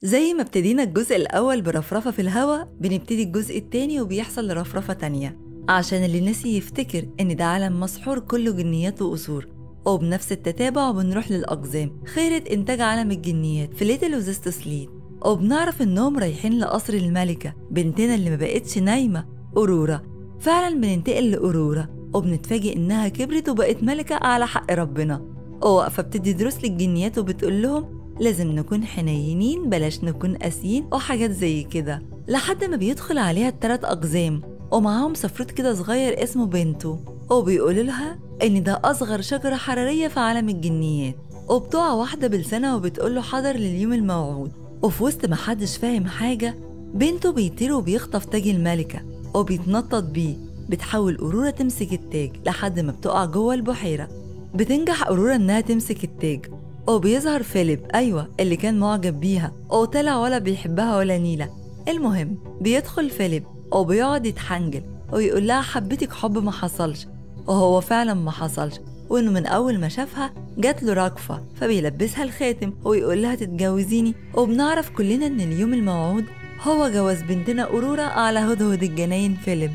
زي ما ابتدينا الجزء الأول برفرفة في الهوا، بنبتدي الجزء التاني وبيحصل رفرفة تانية، عشان اللي نسي يفتكر إن ده عالم مسحور كله جنيات وقصور. وبنفس التتابع بنروح للأقزام، خيرة إنتاج عالم الجنيات في ليتل وزيست سليت، وبنعرف إنهم رايحين لقصر الملكة بنتنا اللي ما بقتش نايمة، أورورا. فعلا بننتقل لأورورا وبنتفاجئ إنها كبرت وبقت ملكة على حق ربنا، وواقفة بتدي دروس للجنيات وبتقول لهم لازم نكون حنينين بلاش نكون قاسيين وحاجات زي كده، لحد ما بيدخل عليها ال3 أقزام ومعاهم سفروت كده صغير اسمه بنتو، وبيقولوا لها إن ده أصغر شجرة حرارية في عالم الجنيات، وبتقع واحدة بلسانها وبتقوله حضر لليوم الموعود. وفي وسط ما حدش فاهم حاجة، بنتو بيطير وبيخطف تاج الملكة وبيتنطط بيه. بتحاول أورورا تمسك التاج لحد ما بتقع جوه البحيرة. بتنجح أورورا إنها تمسك التاج، وبيظهر فيليب، أيوة اللي كان معجب بيها وطلع ولا بيحبها ولا نيلة. المهم بيدخل فيليب وبيقعد يتحنجل ويقول لها حبيتك حب ما حصلش، وهو فعلا ما حصلش، وإنه من أول ما شافها جات له رجفة، فبيلبسها الخاتم ويقول لها تتجوزيني. وبنعرف كلنا إن اليوم الموعود هو جواز بنتنا أورورا على هدهد الجناين فيليب.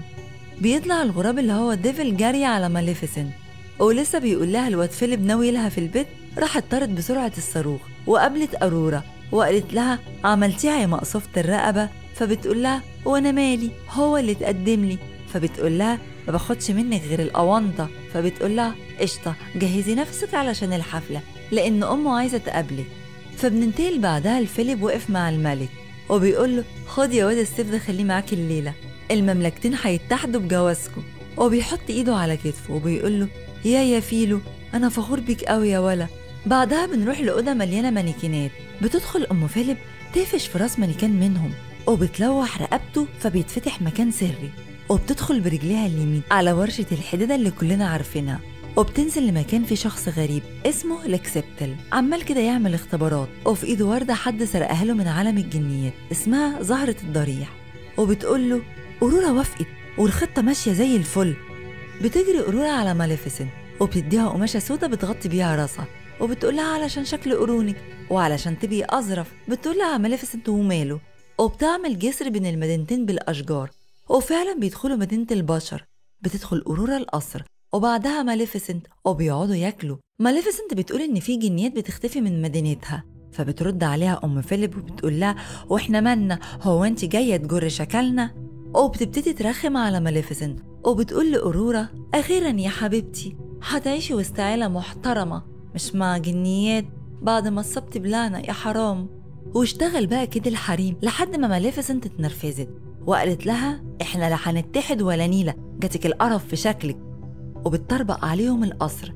بيطلع الغراب اللي هو ديفل جري على ماليفيسنت، ولسه بيقول لها الواد فيليب ناوي لها في البيت، راحت طارت بسرعة الصاروخ وقابلت أرورا وقالت لها عملتيها يا مقصوفة الرقبة. فبتقول لها وانا مالي، هو اللي تقدم لي. فبتقول لها ما باخدش منك غير الأونطة. فبتقول لها قشطة، جهزي نفسك علشان الحفلة لأن أمه عايزة تقابلك. فبننتقل بعدها لفيليب وقف مع الملك وبيقول له خد يا واد السيف ده خليه معاك الليلة، المملكتين هيتحدوا بجوازكم. وبيحط ايده على كتفه وبيقول له يا فيلو أنا فخور بيك قوي يا ولا. بعدها بنروح لأوضة مليانة مانيكينات. بتدخل أم فيليب تقفش في راس مانيكان منهم وبتلوح رقبته فبيتفتح مكان سري، وبتدخل برجليها اليمين على ورشة الحدادة اللي كلنا عارفينها، وبتنزل لمكان فيه شخص غريب اسمه لكسبتل عمال كده يعمل اختبارات، وفي ايده وردة حد سرقها له من عالم الجنيات اسمها زهرة الضريح. وبتقول له أورورا وافقت والخطة ماشية زي الفل. بتجري أورورا على ماليفيسنت وبتديها قماشة سودا بتغطي بيها راسها، وبتقول لها علشان شكل قرونك وعلشان تبقي أظرف. بتقول لها ماليفيسنت وماله، وبتعمل جسر بين المدينتين بالأشجار، وفعلا بيدخلوا مدينة البشر. بتدخل أورورا القصر وبعدها ماليفيسنت وبيقعدوا ياكلوا. ماليفيسنت بتقول إن في جنيات بتختفي من مدينتها، فبترد عليها أم فيليب وبتقول لها وإحنا مالنا، هو أنت جاية تجر شكلنا؟ وبتبتدي ترخم على ماليفيسنت وبتقول لأورورا أخيرا يا حبيبتي هتعيشي وسط عيلة محترمة مش مع جنيات بعد ما اتصبتي بلعنة يا حرام. واشتغل بقى كده الحريم لحد ما ماليفيسنت اتنرفزت وقالت لها احنا لا هنتحد ولا نيلة، جاتك القرف في شكلك، وبتطربق عليهم القصر.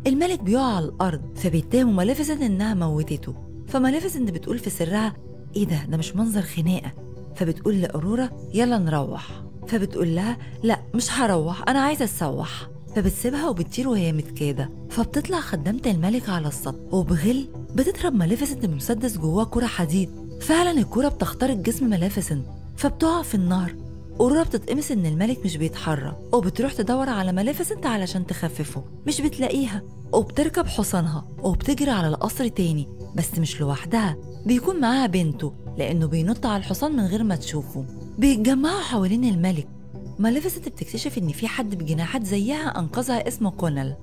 الملك بيقع على الأرض فبيتهموا ماليفيسنت إنها موتته، فماليفيسنت بتقول في سرها إيه ده مش منظر خناقة. فبتقول لأورورا يلا نروح، فبتقول لها لا مش هروح أنا عايزة أتسوح. فبتسيبها وبتطير وهي متكادة. فبتطلع خدامة الملك على السطح وبغل بتضرب ماليفيسنت بمسدس جواه كرة حديد. فعلا الكرة بتخترق جسم ماليفيسنت فبتقع في النار. أورورا بتتقمص إن الملك مش بيتحرك وبتروح تدور على ماليفيسنت علشان تخففه، مش بتلاقيها، وبتركب حصانها وبتجري على القصر تاني، بس مش لوحدها، بيكون معاها بنته لأنه بينط على الحصان من غير ما تشوفه. بيتجمعوا حوالين الملك. ماليفيسنت بتكتشف إن في حد بجناحات زيها أنقذها اسمه كونال،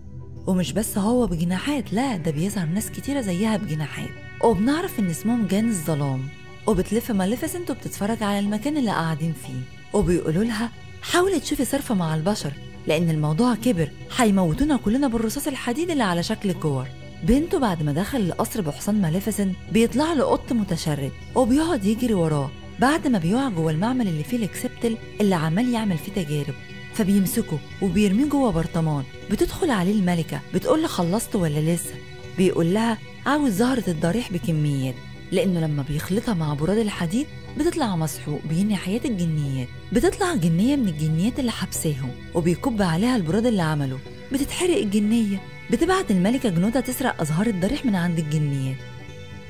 ومش بس هو بجناحات، لا ده بيظهر ناس كتيرة زيها بجناحات، وبنعرف إن اسمهم جان الظلام. وبتلف ماليفيسنت وبتتفرج على المكان اللي قاعدين فيه، وبيقولوا لها حاولي تشوفي صرفة مع البشر لأن الموضوع كبر، هيموتونا كلنا بالرصاص الحديد اللي على شكل كور. بنته بعد ما دخل القصر بحصان ماليفيسنت بيطلع له قط متشرد وبيقعد يجري وراه بعد ما بيقع جوه المعمل اللي فيه الكسبتل اللي عمال يعمل فيه تجارب. فبيمسكه وبيرميه جوه برطمان. بتدخل عليه الملكة بتقول له خلصت ولا لسه؟ بيقول لها عاوز زهرة الضريح بكميات لأنه لما بيخلطها مع براد الحديد بتطلع مسحوق بينهي حياة الجنيات. بتطلع جنية من الجنيات اللي حبساهم وبيكب عليها البراد اللي عمله. بتتحرق الجنية. بتبعت الملكة جنودها تسرق أزهار الضريح من عند الجنيات.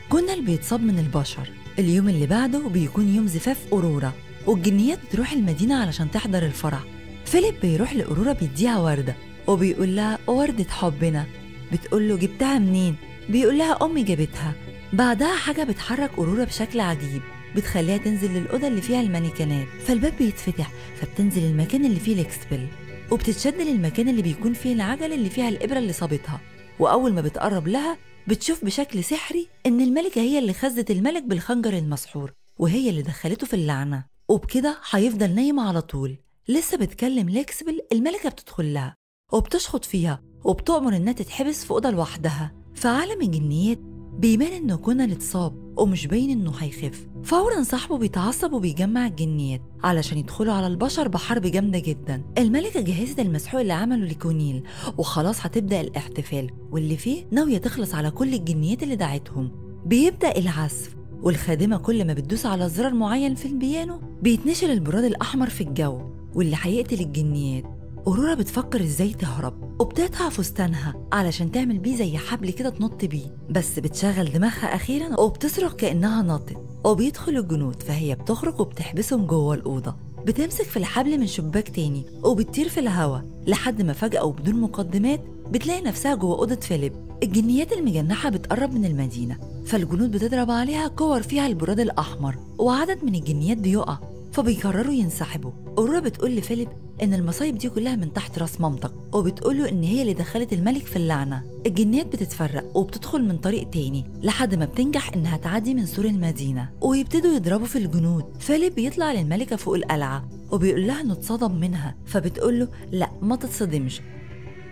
كونال بيتصاب من البشر. اليوم اللي بعده بيكون يوم زفاف أورورا والجنيات بتروح المدينة علشان تحضر الفرح. فيليب بيروح لأورورا بيديها وردة وبيقول لها وردة حبنا. بتقول له جبتها منين؟ بيقول لها أمي جابتها. بعدها حاجة بتحرك أورورا بشكل عجيب، بتخليها تنزل للأوضة اللي فيها المانيكانات، فالباب بيتفتح فبتنزل المكان اللي فيه الإكسبل، وبتتشد للمكان اللي بيكون فيه العجلة اللي فيها الإبرة اللي صابتها. وأول ما بتقرب لها بتشوف بشكل سحري إن الملكة هي اللي خزت الملك بالخنجر المسحور، وهي اللي دخلته في اللعنة، وبكده هيفضل نايم على طول. لسه بتكلم الإكسبل، الملكة بتدخل لها وبتشخط فيها وبتؤمر إنها تتحبس في أوضة لوحدها. في عالم الجنيات بيبان إنه كونان اتصاب ومش باين إنه هيخف. فورا صاحبه بيتعصب وبيجمع الجنيات علشان يدخلوا على البشر بحرب جامدة جدا. الملكة جهزت المسحوق اللي عمله لكونيل وخلاص هتبدأ الاحتفال، واللي فيه ناوية تخلص على كل الجنيات اللي دعتهم. بيبدأ العزف، والخادمة كل ما بتدوس على زرار معين في البيانو بيتنشر البراد الأحمر في الجو واللي هيقتل الجنيات. أورورا بتفكر ازاي تهرب وبتقطع فستانها علشان تعمل بيه زي حبل كده تنط بيه، بس بتشغل دماغها أخيرا وبتصرخ كأنها نطت، وبيدخل الجنود فهي بتخرج وبتحبسهم جوه الأوضة. بتمسك في الحبل من شباك تاني وبتطير في الهوا لحد ما فجأة وبدون مقدمات بتلاقي نفسها جوه أوضة فيليب. الجنيات المجنحة بتقرب من المدينة، فالجنود بتضرب عليها كور فيها البراد الأحمر، وعدد من الجنيات بيقع فبيقرروا ينسحبوا. أورورا بتقول لفيليب إن المصايب دي كلها من تحت راس مامتك، وبتقوله إن هي اللي دخلت الملك في اللعنة. الجنيات بتتفرق وبتدخل من طريق تاني لحد ما بتنجح إنها تعدي من سور المدينة، ويبتدوا يضربوا في الجنود. فيليب بيطلع للملكة فوق القلعة وبيقول لها إنه اتصدم منها، فبتقوله لا ما تتصدمش،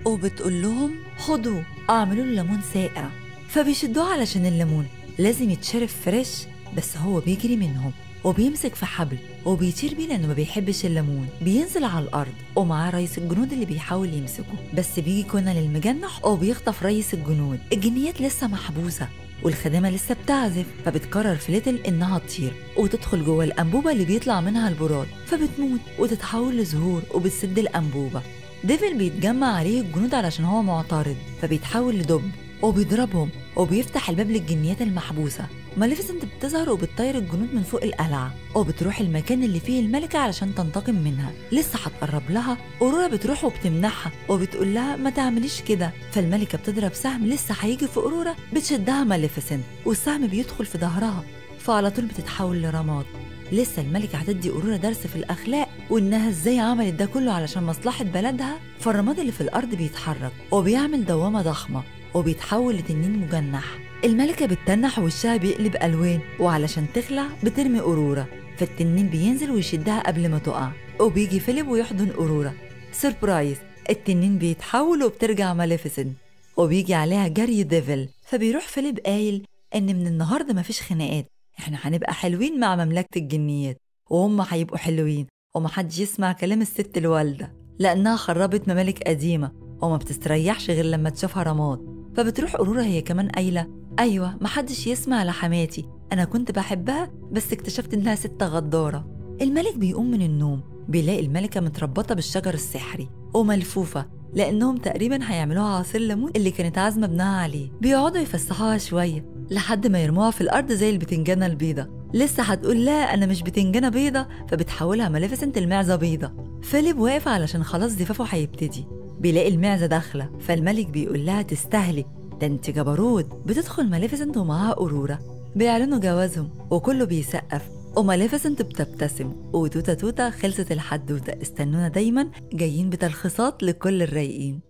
وبتقول لهم خدوه اعملوا له ليمون ساقع. فبيشدوه علشان الليمون لازم يتشرب فريش، بس هو بيجري منهم وبيمسك في حبل وبيطير بيه لانه ما بيحبش الليمون. بينزل على الارض ومعاه رئيس الجنود اللي بيحاول يمسكه، بس بيجي كونان المجنح وبيخطف رئيس الجنود. الجنيات لسه محبوسه والخدامه لسه بتعزف، فبتقرر في ليتل انها تطير وتدخل جوه الانبوبه اللي بيطلع منها البراد، فبتموت وتتحول لزهور وبتسد الانبوبه. ديفل بيتجمع عليه الجنود علشان هو معترض، فبيتحول لدب وبيضربهم وبيفتح الباب للجنيات المحبوسة. ماليفيسنت بتظهر وبتطير الجنود من فوق القلعة وبتروح المكان اللي فيه الملكة علشان تنتقم منها. لسه هتقرب لها، أورورا بتروح وبتمنعها وبتقول لها ما تعمليش كده، فالملكة بتضرب سهم لسه هيجي في أورورا، بتشدها ماليفيسنت والسهم بيدخل في ظهرها، فعلى طول بتتحول لرماد. لسه الملكة هتدي أورورا درس في الأخلاق وإنها إزاي عملت ده كله علشان مصلحة بلدها. فالرماد اللي في الأرض بيتحرك وبيعمل دوامة ضخمة وبيتحول لتنين مجنح. الملكة بتتنح ووشها بيقلب ألوان، وعلشان تخلع بترمي أورورا، فالتنين بينزل ويشدها قبل ما تقع، وبيجي فيليب ويحضن أورورا. سيربرايز، التنين بيتحول وبترجع ماليفيسنت وبيجي عليها جري ديفل. فبيروح فيليب قايل إن من النهاردة مفيش خناقات، احنا هنبقى حلوين مع مملكة الجنيات وهم هيبقوا حلوين، ومحدش يسمع كلام الست الوالدة لأنها خربت ممالك قديمة وما بتستريحش غير لما تشوفها رماد. فبتروح أورورا هي كمان قايلة أيوة محدش يسمع لحماتي، أنا كنت بحبها بس اكتشفت إنها ست غدارة. الملك بيقوم من النوم بيلاقي الملكة متربطة بالشجر السحري وملفوفة لأنهم تقريبا هيعملوها عصير ليمون اللي كانت عازمة ابنها عليه. بيقعدوا يفسحوها شوية لحد ما يرموها في الأرض زي البتنجانة البيضة. لسه هتقول لا أنا مش بتنجانة بيضة، فبتحولها ماليفيسنت المعزة بيضة. فيليب واقف علشان خلاص زفافه هيبتدي، بيلاقي المعزة داخلة، فالملك بيقول لها تستاهلي ده انت جبروت. بتدخل ماليفيسنت ومعاها أورورا، بيعلنوا جوازهم وكله بيسقف وماليفيسنت بتبتسم. وتوتا توتا خلصت الحدوتة. استنونا دايما جايين بتلخيصات لكل الرايقين.